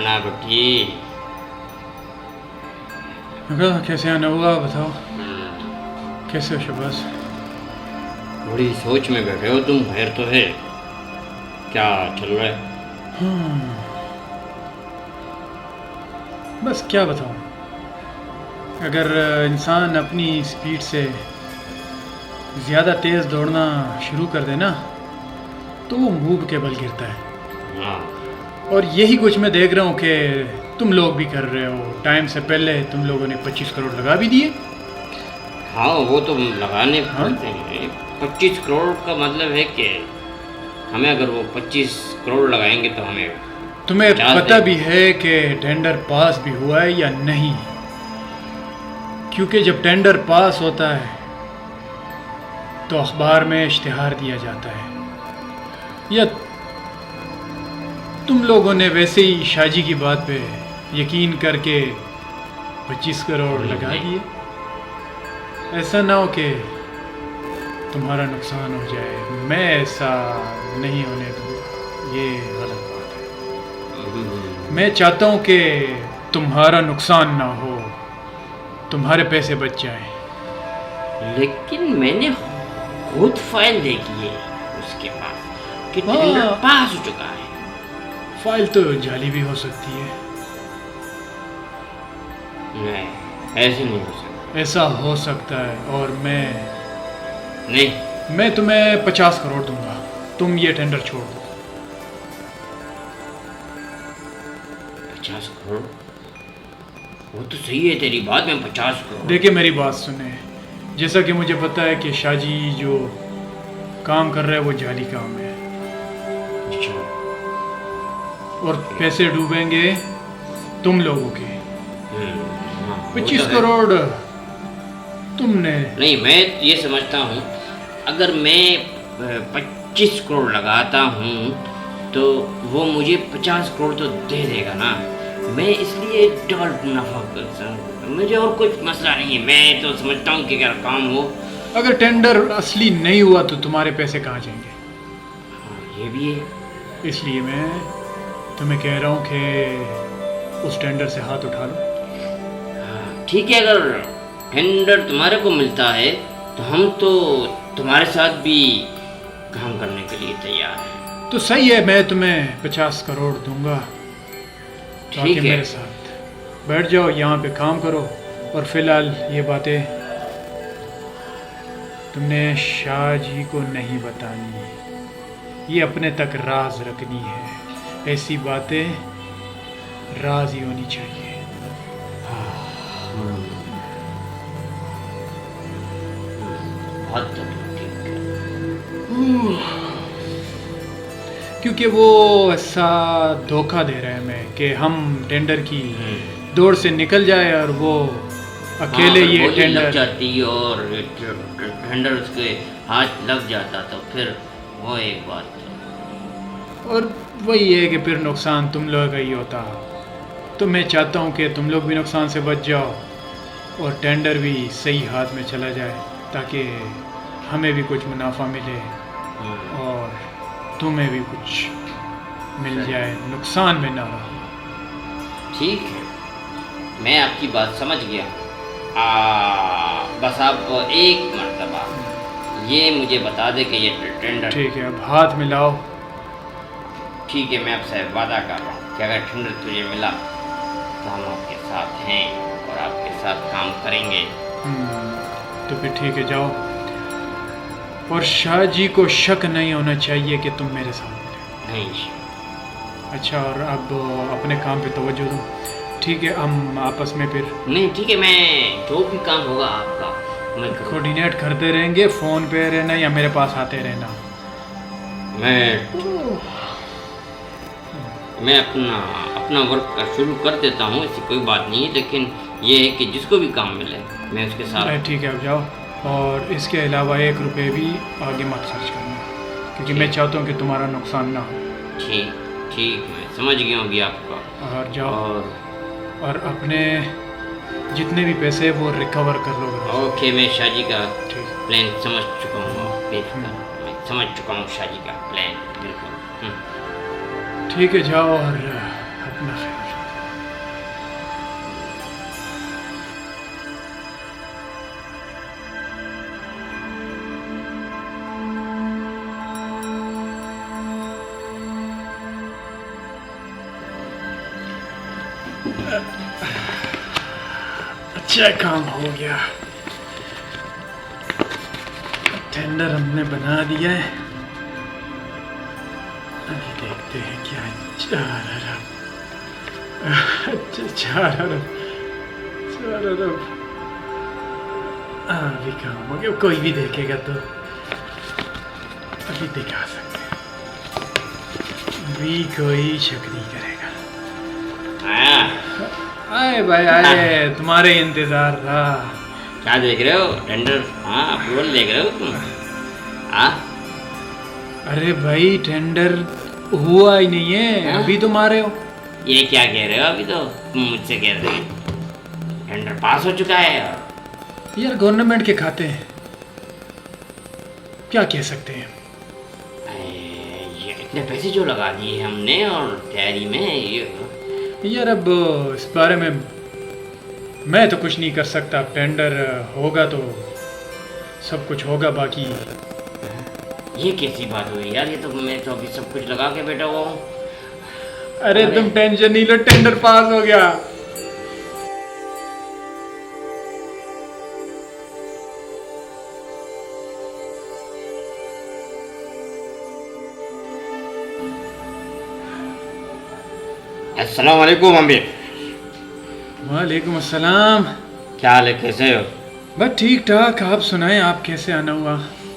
आना बेटी। कैसे आना हुआ बताओ। कैसे हो शहबाज? बड़ी सोच में बैठे हो तुम, खैर तो है? क्या चल रहा है? बस क्या बताऊं। अगर इंसान अपनी स्पीड से ज़्यादा तेज़ दौड़ना शुरू कर दे ना तो वो मुंह के बल गिरता है। हाँ। और यही कुछ मैं देख रहा हूँ कि तुम लोग भी कर रहे हो। टाइम से पहले तुम लोगों ने 25 करोड़ लगा भी दिए। हाँ, वो तो लगाने हाँ? पड़ते हैं। 25 करोड़ का मतलब है कि हमें अगर वो 25 करोड़ लगाएंगे तो हमें तुम्हें 50 पता देंगे। भी है कि टेंडर पास भी हुआ है या नहीं? क्योंकि जब टेंडर पास होता है तो अखबार में इश्तिहार दिया जाता है। या तुम लोगों ने वैसे ही शाजी की बात पे यकीन करके 25 करोड़ लगा दिए। ऐसा ना हो कि तुम्हारा नुकसान हो जाए। मैं ऐसा नहीं होने दूंगा, ये गलत बात है। मैं चाहता हूँ कि तुम्हारा नुकसान ना हो, तुम्हारे पैसे बच जाएं। लेकिन मैंने खुद फाइल देखी है उसके पास कि टेंडर हाँ। पास हो चुका है। फाइल तो जाली भी हो सकती है। नहीं, ऐसे नहीं हो सकता। ऐसा हो सकता है। और नहीं, मैं तुम्हें 50 करोड़ दूंगा, तुम ये टेंडर छोड़ दो। 50 करोड़? वो तो सही है तेरी बात में, 50 करोड़। देखिए मेरी बात सुने। जैसा कि मुझे पता है कि शाजी जो काम कर रहा है वो जाली काम है अच्छा। और पैसे डूबेंगे तुम लोगों के। हाँ, वो 25 तो है। करोड़ तुमने। नहीं, मैं ये समझता हूँ अगर मैं 25 करोड़ लगाता हूँ तो वो मुझे 50 करोड़ तो दे देगा ना। मैं इसलिए डबल मुनाफा कर सकता हूँ। मुझे और कुछ मसला नहीं है। मैं तो समझता हूँ कि अगर काम हो। अगर टेंडर असली नहीं हुआ तो तुम्हारे पैसे कहाँ जाएंगे? हाँ, ये भी है। इसलिए मैं तुम्हें कह रहा हूँ कि उस टेंडर से हाथ उठा लो। हाँ, ठीक है। अगर टेंडर तुम्हारे को मिलता है तो हम तो तुम्हारे साथ भी काम करने के लिए तैयार हैं। तो सही है, मैं तुम्हें 50 करोड़ दूंगा। ठीक ताकि है। मेरे साथ बैठ जाओ, यहाँ पे काम करो। और फिलहाल ये बातें तुमने शाह जी को नहीं बतानी, ये अपने तक राज रखनी है। ऐसी बातें राज ही होनी चाहिए। बहुत तो ठीक है। क्योंकि वो ऐसा धोखा दे रहे हैं हमें कि हम टेंडर की दौड़ से निकल जाए और वो अकेले हाँ, ये गोली लग टेंडर। जाती और टेंडर उसके हाथ लग जाता तो फिर वो एक बात। और वही है कि फिर नुकसान तुम लोगों का ही होता। तो मैं चाहता हूँ कि तुम लोग भी नुकसान से बच जाओ और टेंडर भी सही हाथ में चला जाए ताकि हमें भी कुछ मुनाफा मिले और तुम्हें भी कुछ मिल जाए, नुकसान में ना रहो। ठीक है, मैं आपकी बात समझ गया। बस आप एक मर्तबा ये मुझे बता दे कि ये टेंडर। ठीक है, अब हाथ मिलाओ। ठीक है, मैं आपसे वादा कर रहा हूँ कि अगर टेंडर तुझे मिला तो हम आपके साथ हैं और आपके साथ काम करेंगे। तो फिर ठीक है, जाओ। और शाह जी को शक नहीं होना चाहिए कि तुम मेरे साथ हो। नहीं। अच्छा, और अब अपने काम पे तवज्जो दो। ठीक है, हम आपस में फिर नहीं, ठीक है, मैं जो भी काम होगा आपका मैं करूँगा। कोऑर्डिनेट करते रहेंगे। फ़ोन पे रहना या मेरे पास आते रहना। मैं अपना वर्क शुरू कर देता हूँ, ऐसी कोई बात नहीं है। लेकिन ये है कि जिसको भी काम मिले मैं उसके साथ। ठीक है, अब जाओ। और इसके अलावा 1 रुपये भी आगे मत खर्च करना, क्योंकि मैं चाहता हूँ कि तुम्हारा नुकसान ना हो। ठीक, मैं समझ गया हूँ अभी आपका। और जाओ और अपने जितने भी पैसे हैं वो रिकवर कर लो। ओके, मैं शाजी का ठीक है। प्लान समझ चुका हूँ। मैं समझ चुका हूँ शाजी का प्लान, बिल्कुल। ठीक है, जाओ और अपना ख्याल रखो। अच्छा काम हो गया, टेंडर हमने बना दिया है। अभी देखते हैं क्या 4 अरब। अच्छा 4 अरब, 4 अरब। अभी काम हो गया, कोई भी देखेगा तो अभी दिखा सकते हैं, अभी कोई शक नहीं करेगा। आया आए भाई आए, तुम्हारे इंतजार था। क्या देख रहे हो? टेंडर? हाँ, अप्रूवल देख रहे हो तुम? हाँ, अरे भाई टेंडर हुआ ही नहीं है, हाँ? अभी तुम आ रहे हो। ये क्या कह रहे हो? अभी तो तुम मुझसे कह रहे हो टेंडर पास हो चुका है। यार गवर्नमेंट के खाते हैं, क्या कह सकते हैं। ये इतने पैसे जो लगा दिए हमने और तैयारी में ये यार अब इस बारे में मैं तो कुछ नहीं कर सकता, टेंडर होगा तो सब कुछ होगा, बाकी ये कैसी बात हुई यार? ये तो मैं तो अभी सब कुछ लगा के बैठा हुआ हूँ। अरे तुम टेंशन नहीं लो, टेंडर पास हो गया। अस्सलाम वालेकुम अमीर। वालेकुम अस्सलाम। क्या हाल है, कैसे हो? बस ठीक ठाक, आप सुनाएं, आप कैसे आना हुआ।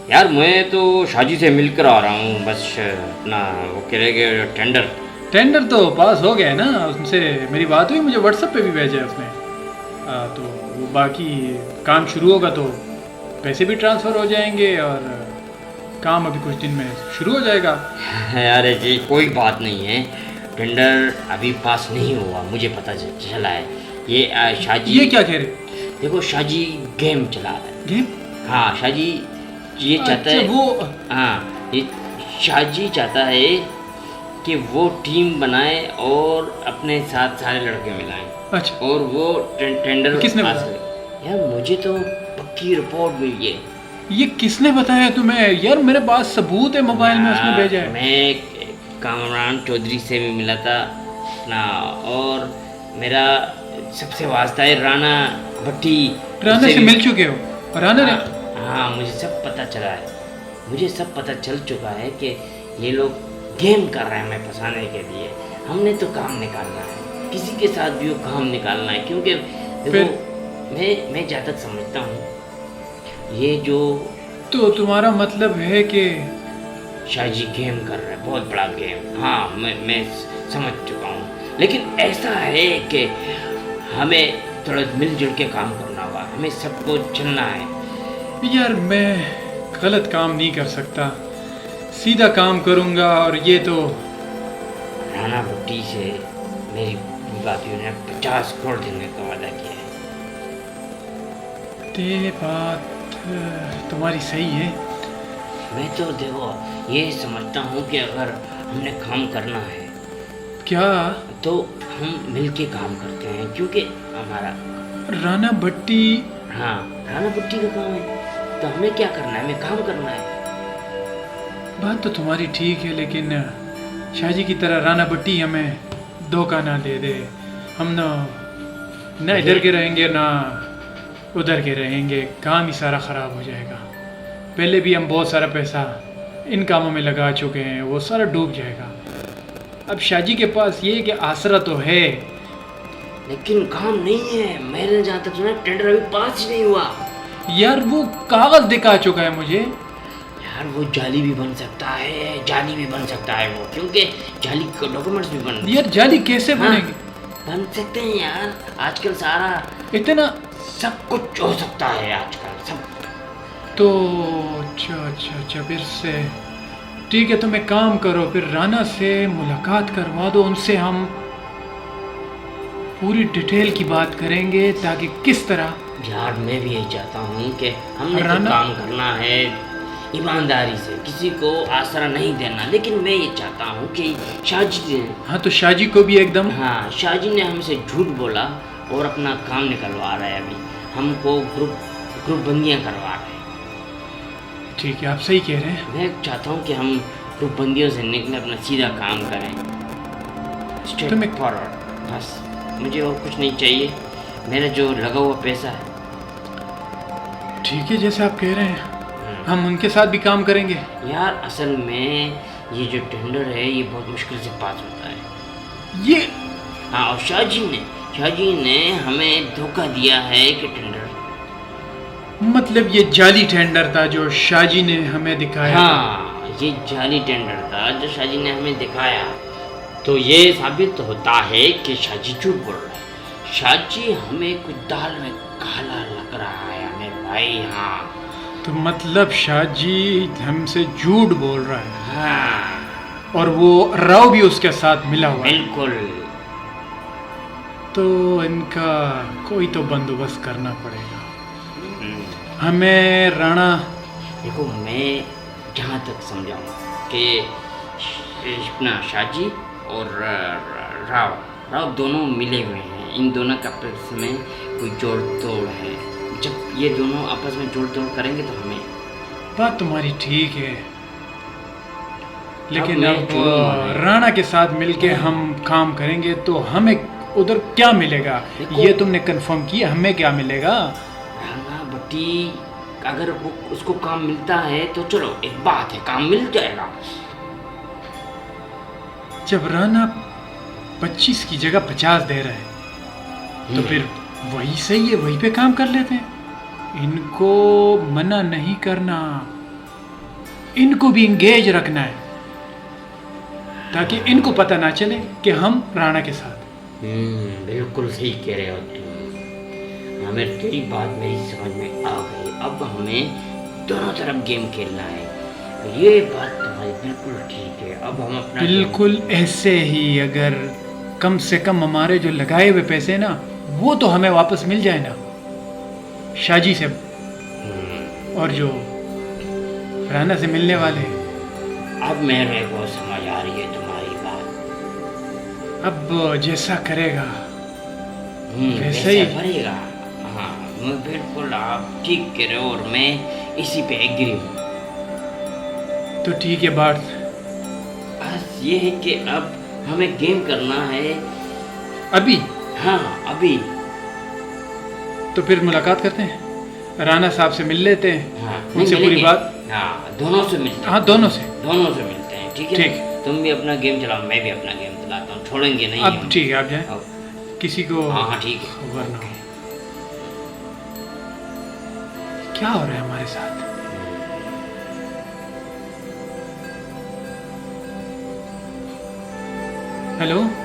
यार मैं तो शाजी से मिलकर आ रहा हूँ, बस अपना वो कह रहे कि टेंडर तो पास हो गया है ना, उनसे मेरी बात हुई, मुझे व्हाट्सएप पे भी भेजा है उसने। तो वो बाकी काम शुरू होगा तो पैसे भी ट्रांसफ़र हो जाएंगे और काम अभी कुछ दिन में शुरू हो जाएगा। यार जी कोई बात नहीं है, टेंडर अभी पास नहीं हुआ, मुझे पता चला है। ये शाजी, ये क्या कह रहे? देखो शाजी गेम चला रहा है। गेम? हाँ, शाजी ये चाहता है वो, हाँ, ये शाजी चाहता है कि वो टीम बनाए और अपने साथ सारे लड़के मिलाएं। अच्छा, और वो टेंडर किसने पास बताया? करे। यार मुझे तो पक्की रिपोर्ट मिली है। ये किसने बताया तुम्हें? यार मेरे पास सबूत है, मोबाइल में उसने भेजा है। मैं कामरान चौधरी से भी मिला था ना, और मेरा सबसे वास्ता है राणा भट्टी। राणा से मिल चुके हो? राणा ने? हाँ, मुझे सब पता चला है, मुझे सब पता चल चुका है कि ये लोग गेम कर रहे हैं हमें फंसाने के लिए। हमने तो काम निकालना है, किसी के साथ भी वो काम निकालना है, क्योंकि देखो मैं जहाँ तक समझता हूँ ये जो तो तुम्हारा मतलब है कि शाहजी गेम कर रहा है, बहुत बड़ा गेम। हाँ, मैं समझ चुका हूँ, लेकिन ऐसा है कि हमें थोड़ा मिलजुल के काम करना होगा, हमें सबको चलना है। यार मैं गलत काम नहीं कर सकता, सीधा काम करूँगा। और ये तो राणा भट्टी से मेरी बातियों ने 50 करोड़ देने का वादा किया है। ये बात तुम्हारी सही है। मैं तो देखो ये समझता हूँ कि अगर हमने काम करना है क्या? तो हम मिलके काम करते हैं, क्योंकि हमारा राणा भट्टी? हाँ, राणा भट्टी का काम है तो हमें क्या करना है, हमें काम करना है। बात तो तुम्हारी ठीक है, लेकिन शाहजी की तरह राणा भट्टी हमें धोखा ना दे दे। हम ना इधर के रहेंगे ना उधर के रहेंगे, काम ही सारा ख़राब हो जाएगा। पहले भी हम बहुत सारा पैसा इन कामों में लगा चुके हैं, वो सारा डूब जाएगा। अब शाहजी के पास ये कि आसरा तो है, लेकिन काम नहीं है। मैंने जहाँ तक सुना टेंडर अभी पास ही नहीं हुआ। यार वो कागज़ दिखा चुका है मुझे। यार वो जाली भी बन सकता है, जाली भी बन सकता है वो, क्योंकि जाली के डॉक्यूमेंट्स भी बन यार जाली कैसे हाँ, बनेगी? बन सकते हैं यार, आजकल सारा इतना सब कुछ हो सकता है आजकल सब। तो अच्छा फिर से ठीक है, तुम एक काम करो, फिर राणा से मुलाकात करवा दो, उनसे हम पूरी डिटेल की बात करेंगे ताकि किस तरह। यार मैं भी यही चाहता हूँ कि हमने तो राणा- काम करना है ईमानदारी से, किसी को आसरा नहीं देना, लेकिन मैं ये चाहता हूँ कि शाहजी ने, हाँ तो शाहजी को भी एकदम, हाँ शाहजी ने हमसे झूठ बोला और अपना काम निकलवा रहा है। अभी हमको ग्रुप बंदियाँ करवा रहे हैं। ठीक है आप सही कह रहे हैं। मैं चाहता हूँ कि हम ग्रुप बंदियों से निकले, अपना सीधा काम करें, स्ट्रेट तुम्हें- फॉरवर्ड, बस। मुझे और कुछ नहीं चाहिए, मेरा जो लगा हुआ पैसा है। ठीक है, जैसे आप कह रहे हैं हम उनके साथ भी काम करेंगे। यार असल में ये जो टेंडर है ये बहुत मुश्किल से पास होता है। ये हाँ, और शाहजी ने हमें धोखा दिया है कि टेंडर, मतलब ये जाली टेंडर था जो शाहजी ने हमें दिखाया। हाँ ये जाली टेंडर था जो शाहजी ने हमें दिखाया। तो ये साबित होता है कि शाहजी झूठ बोल रहा है। शाहजी हमें कुछ दाल में काला लग रहा है हमें भाई। हाँ तो मतलब शाहजी हमसे झूठ बोल रहा है। हाँ और वो राव भी उसके साथ मिला हुआ है। बिल्कुल। तो इनका कोई तो बंदोबस्त करना पड़ेगा हमें। राणा देखो, मैं जहाँ तक समझाऊँ कि अपना शाहजी और राव दोनों मिले हुए हैं। इन दोनों का आपस में कोई जोड़ तोड़ है। जब ये दोनों आपस में जोड़ तोड़ करेंगे तो हमें। बात तुम्हारी ठीक है, लेकिन मैं अब जोड़ूंगा। राणा के साथ मिलके हम काम करेंगे तो हमें उधर क्या मिलेगा देखो- ये तुमने कंफर्म किया। हमें क्या मिलेगा? राणा बट्टी अगर वो उसको काम मिलता है तो चलो, एक बात है, काम मिल जाएगा। जब राणा 25 की जगह 50 दे रहा है तो फिर वही सही है, वही पे काम कर लेते हैं। इनको मना नहीं करना, इनको भी इंगेज रखना है ताकि इनको पता ना चले कि हम राणा के साथ। बिल्कुल सही कह रहे हो तुम। हमें तेरी बात मेरी समझ में आ गई। अब हमें दोनों तरफ गेम खेलना है। ये बात तुम्हारी बिल्कुल ठीक है। अब हम अपना बिल्कुल ऐसे ही, अगर कम से कम हमारे जो लगाए हुए पैसे ना वो तो हमें वापस मिल जाए ना शाहजी से, और जो राणा से मिलने वाले हैं। अब मेरे को समझ आ रही है तुम्हारी बात। अब जैसा करेगा वैसे वैसा ही करेगा। हाँ, मैं बिल्कुल आप ठीक कह रहे हो और मैं इसी पे एग्री हूँ। तो ठीक है बात। बस ये है कि अब हमें गेम करना है अभी हाँ अभी। तो फिर मुलाकात करते हैं, राणा साहब से मिल लेते हैं। हाँ, उनसे पूरी मिलेंगे। बात। हाँ, दोनों से मिलते हैं। हाँ, दोनों से मिलते हैं। ठीक है ठीक। तुम भी अपना गेम चलाओ, मैं भी अपना गेम चलाता हूँ। छोड़ेंगे नहीं अब हम। ठीक है, आप जाएं, अब- किसी को हाँ हाँ ठीक है। खबर ना हो क्या हो रहा है हमारे साथ। हेलो।